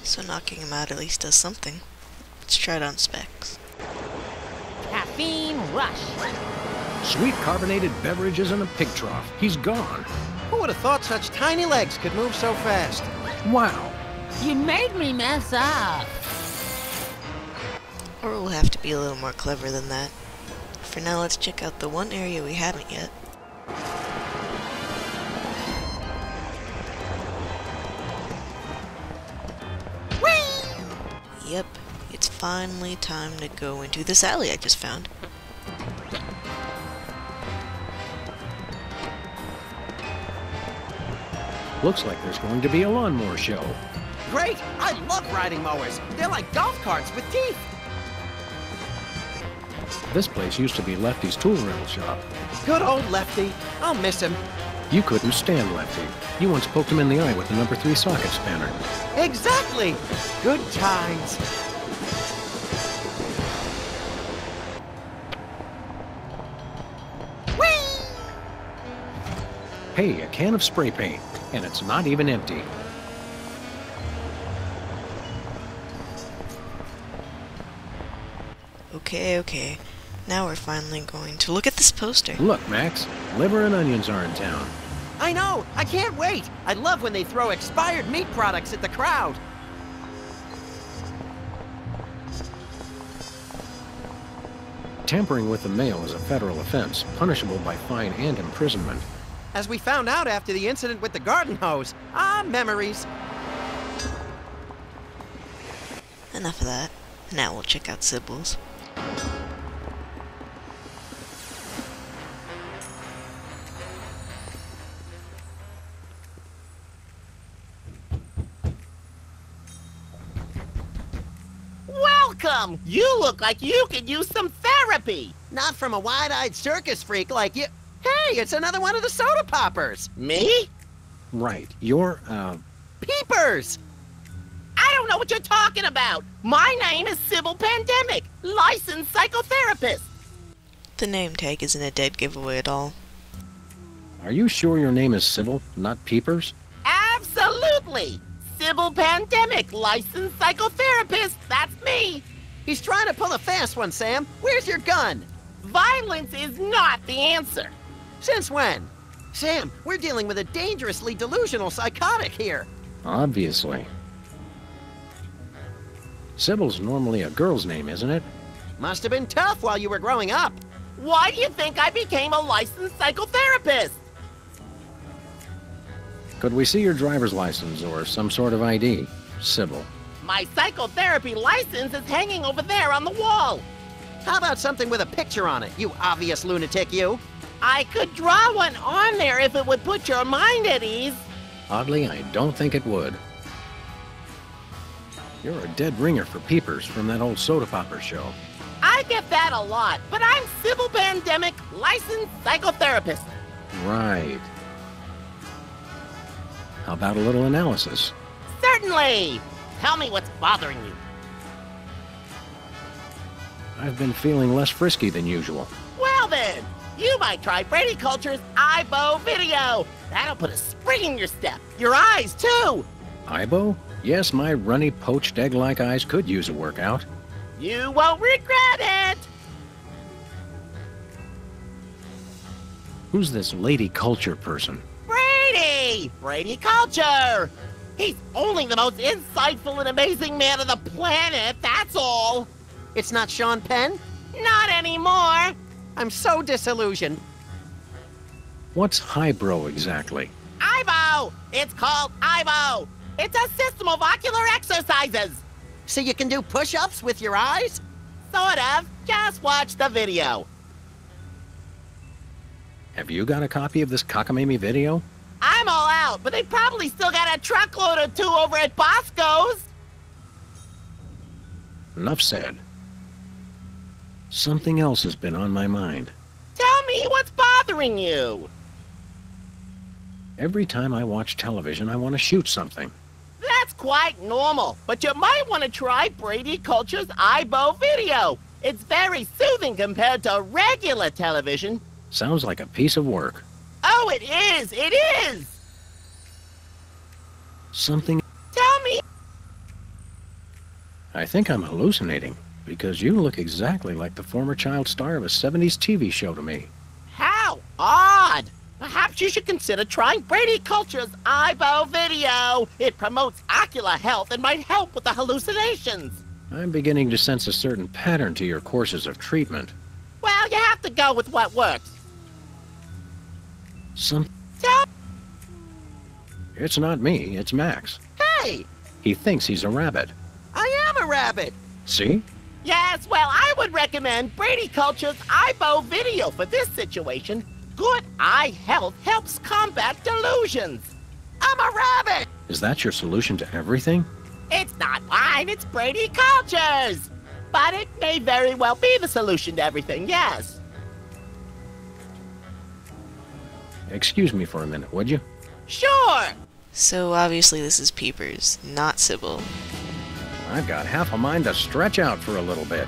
So knocking him out at least does something. Let's try it on Specs. Caffeine rush. Sweet carbonated beverages in a pig trough. He's gone. Who would have thought such tiny legs could move so fast? Wow. You made me mess up. Or we'll have to be a little more clever than that. For now, let's check out the one area we haven't yet. Whee! Yep, it's finally time to go into this alley I just found. Looks like there's going to be a lawnmower show. Great! I love riding mowers. They're like golf carts with teeth. This place used to be Lefty's tool rental shop. Good old Lefty. I'll miss him. You couldn't stand Lefty. You once poked him in the eye with the number 3 socket spanner. Exactly! Good times. Whee! Hey, a can of spray paint. And it's not even empty. Okay. Now we're finally going to look at this poster. Look, Max. Liver and onions are in town. I know! I can't wait! I love when they throw expired meat products at the crowd. Tampering with the mail is a federal offense, punishable by fine and imprisonment. As we found out after the incident with the garden hose. Ah, memories. Enough of that. Now we'll check out Sybil's. Welcome! You look like you could use some therapy. Not from a wide-eyed circus freak like you. Hey, it's another one of the soda poppers. Me? Right. You're, Peepers! I don't know what you're talking about. My name is Sybil Pandemic, licensed psychotherapist. The name tag isn't a dead giveaway at all. Are you sure your name is Sybil, not Peepers? Absolutely. Sybil Pandemic, licensed psychotherapist. That's me. He's trying to pull a fast one, Sam. Where's your gun? Violence is not the answer. Since when? Sam, we're dealing with a dangerously delusional psychotic here. Obviously. Sybil's normally a girl's name, isn't it? Must have been tough while you were growing up. Why do you think I became a licensed psychotherapist? Could we see your driver's license or some sort of ID, Sybil? My psychotherapy license is hanging over there on the wall. How about something with a picture on it, you obvious lunatic, you? I could draw one on there if it would put your mind at ease. Oddly, I don't think it would. You're a dead ringer for Peepers from that old soda popper show. I get that a lot, but I'm Sybil Pandemic, licensed psychotherapist. Right. How about a little analysis? Certainly. Tell me what's bothering you. I've been feeling less frisky than usual. Well then, you might try Brady Culture's IBO video. That'll put a spring in your step. Your eyes, too. Ibo? Yes, my runny, poached egg-like eyes could use a workout. You won't regret it. Who's this lady culture person? Brady! Brady Culture! He's only the most insightful and amazing man on the planet, that's all. It's not Sean Penn? Not anymore. I'm so disillusioned. What's highbrow exactly? IBO! It's called IBO. It's a system of ocular exercises. So you can do push-ups with your eyes? Sort of. Just watch the video. Have you got a copy of this cockamamie video? I'm all out, but they probably still got a truckload or two over at Bosco's. Enough said. Something else has been on my mind. Tell me what's bothering you. Every time I watch television, I want to shoot something. That's quite normal, but you might want to try Brady Culture's IBO video. It's very soothing compared to regular television. Sounds like a piece of work. Oh, it is! It is! Something... Tell me... I think I'm hallucinating, because you look exactly like the former child star of a 70s TV show to me. How odd! Perhaps you should consider trying Brady Culture's Eyebow Video. It promotes ocular health and might help with the hallucinations. I'm beginning to sense a certain pattern to your courses of treatment. Well, you have to go with what works. So, it's not me, it's Max. Hey, He thinks he's a rabbit. I am a rabbit. See? Yes, well, I would recommend Brady Culture's Eyebow Video for this situation. Good eye health helps combat delusions. I'm a rabbit. Is that your solution to everything? It's not mine, it's Brady Culture's. But it may very well be the solution to everything, yes. Excuse me for a minute, would you? Sure. So obviously this is Peepers, not Sybil. I've got half a mind to stretch out for a little bit.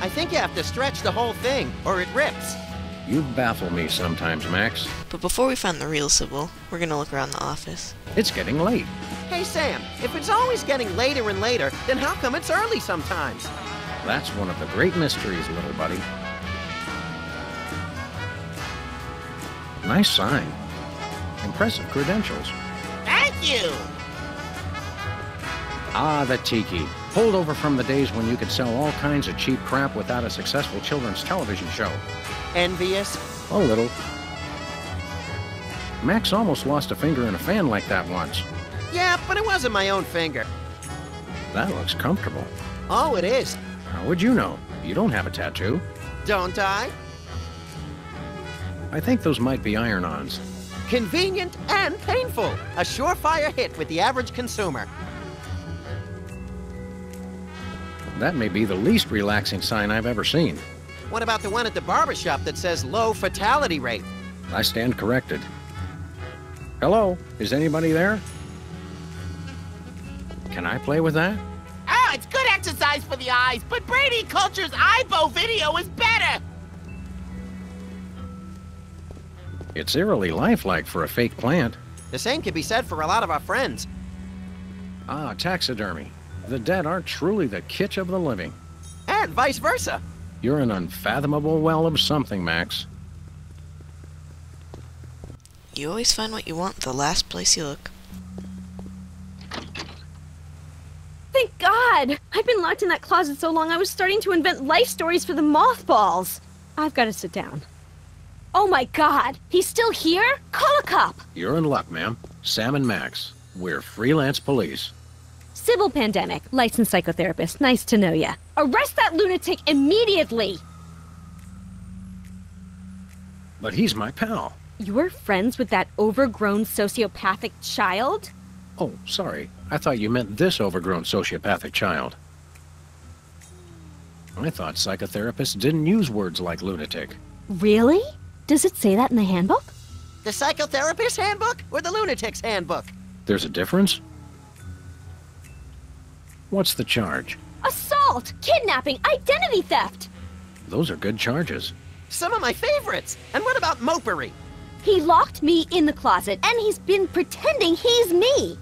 I think you have to stretch the whole thing, or it rips. You baffle me sometimes, Max. But before we find the real Sybil, we're gonna look around the office. It's getting late. Hey, Sam, if it's always getting later and later, then how come it's early sometimes? That's one of the great mysteries, little buddy. Nice sign. Impressive credentials. Thank you. Ah, the tiki. Pulled over from the days when you could sell all kinds of cheap crap without a successful children's television show. Envious? A little. Max almost lost a finger in a fan like that once. Yeah, but it wasn't my own finger. That looks comfortable. Oh, it is. How would you know? You don't have a tattoo. Don't I? I think those might be iron-ons. Convenient and painful. A surefire hit with the average consumer. That may be the least relaxing sign I've ever seen. What about the one at the barbershop that says low fatality rate? I stand corrected. Hello? Is anybody there? Can I play with that? Oh, it's good exercise for the eyes, but Brady Culture's Eyebow Video is better. It's eerily lifelike for a fake plant. The same can be said for a lot of our friends. Ah, taxidermy. The dead are truly the kitsch of the living. And vice versa. You're an unfathomable well of something, Max. You always find what you want the last place you look. Thank God! I've been locked in that closet so long I was starting to invent life stories for the mothballs. I've got to sit down. Oh my God! He's still here? Call a cop! You're in luck, ma'am. Sam&Max. We're freelance police. Sybil Pandemic, licensed psychotherapist. Nice to know ya. Arrest that lunatic immediately! But he's my pal. You're friends with that overgrown sociopathic child? Oh, sorry. I thought you meant this overgrown sociopathic child. I thought psychotherapists didn't use words like lunatic. Really? Does it say that in the handbook? The psychotherapist's handbook or the lunatic's handbook? There's a difference? What's the charge? Assault! Kidnapping! Identity theft! Those are good charges. Some of my favorites. And what about mopery? He locked me in the closet, and he's been pretending he's me!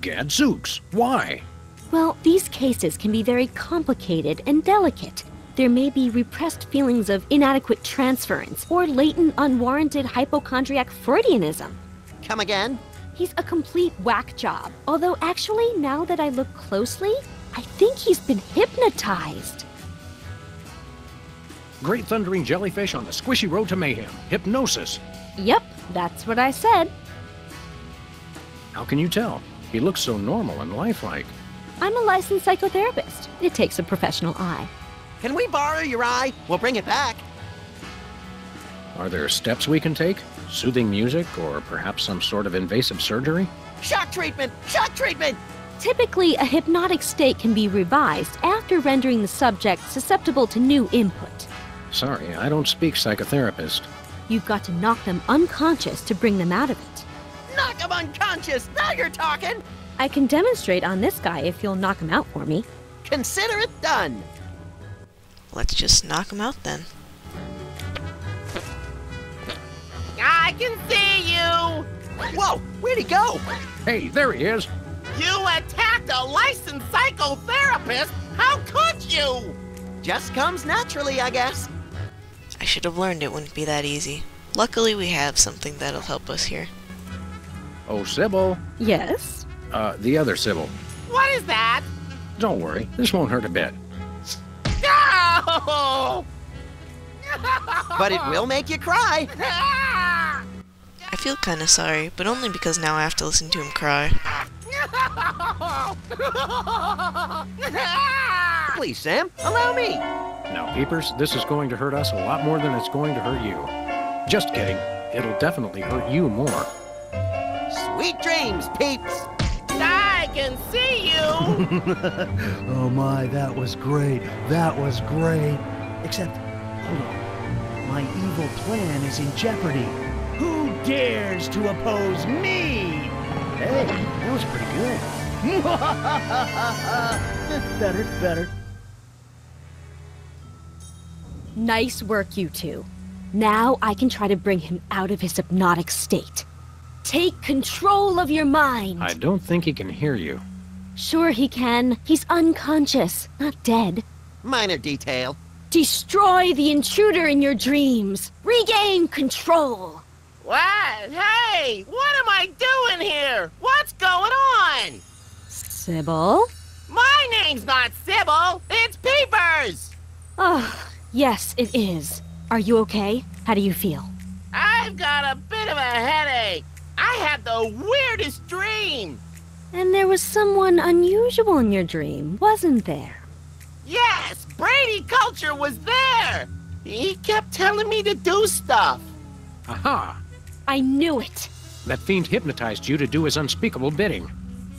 Gadzooks! Why? Well, these cases can be very complicated and delicate. There may be repressed feelings of inadequate transference or latent unwarranted hypochondriac Freudianism. Come again? He's a complete whack job. Although actually, now that I look closely, I think he's been hypnotized. Great thundering jellyfish on the squishy road to mayhem. Hypnosis. Yep, that's what I said. How can you tell? He looks so normal and lifelike. I'm a licensed psychotherapist. It takes a professional eye. Can we borrow your eye? We'll bring it back. Are there steps we can take? Soothing music, or perhaps some sort of invasive surgery? Shock treatment! Shock treatment! Typically, a hypnotic state can be revised after rendering the subject susceptible to new input. Sorry, I don't speak psychotherapist. You've got to knock them unconscious to bring them out of it. Knock him unconscious! Now you're talking! I can demonstrate on this guy if you'll knock him out for me. Consider it done! Let's just knock him out then. I can see you. Whoa! Where'd he go? Hey, there he is! You attacked a licensed psychotherapist? How could you? Just comes naturally, I guess. I should have learned it wouldn't be that easy. Luckily, we have something that'll help us here. Oh, Sybil. Yes? The other Sybil. What is that? Don't worry, this won't hurt a bit. No! But it will make you cry. I feel kinda sorry, but only because now I have to listen to him cry. Please, Sam, allow me. Now, Peepers, this is going to hurt us a lot more than it's going to hurt you. Just kidding. It'll definitely hurt you more. Sweet dreams, peeps. I can see you! Oh my, that was great. That was great. Except, hold on. My evil plan is in jeopardy. Who dares to oppose me? Hey, that was pretty good. Better. Nice work, you two. Now I can try to bring him out of his hypnotic state. Take control of your mind. I don't think he can hear you. Sure he can. He's unconscious, not dead. Minor detail. Destroy the intruder in your dreams. Regain control. What? Hey! What am I doing here? What's going on? Sybil? My name's not Sybil! It's Peepers! Oh, yes, it is. Are you okay? How do you feel? I've got a bit of a headache. I had the weirdest dream. And there was someone unusual in your dream, wasn't there? Yes, Brady Culture was there. He kept telling me to do stuff. Aha! I knew it. That fiend hypnotized you to do his unspeakable bidding.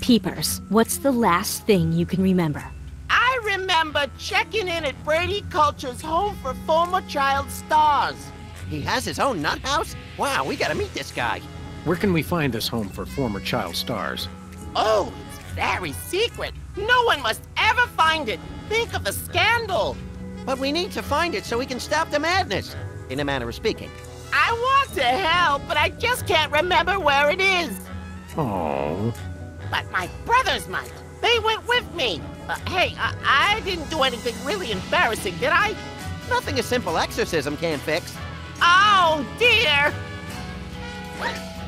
Peepers, what's the last thing you can remember? I remember checking in at Brady Culture's home for former child stars. He has his own nut house? Wow, we gotta meet this guy. Where can we find this home for former child stars? Oh, it's very secret. No one must ever find it. Think of the scandal. But we need to find it so we can stop the madness, in a manner of speaking. I want to help, but I just can't remember where it is. Oh. But my brothers might. They went with me. Hey, I didn't do anything really embarrassing, did I? Nothing a simple exorcism can't fix. Oh, dear.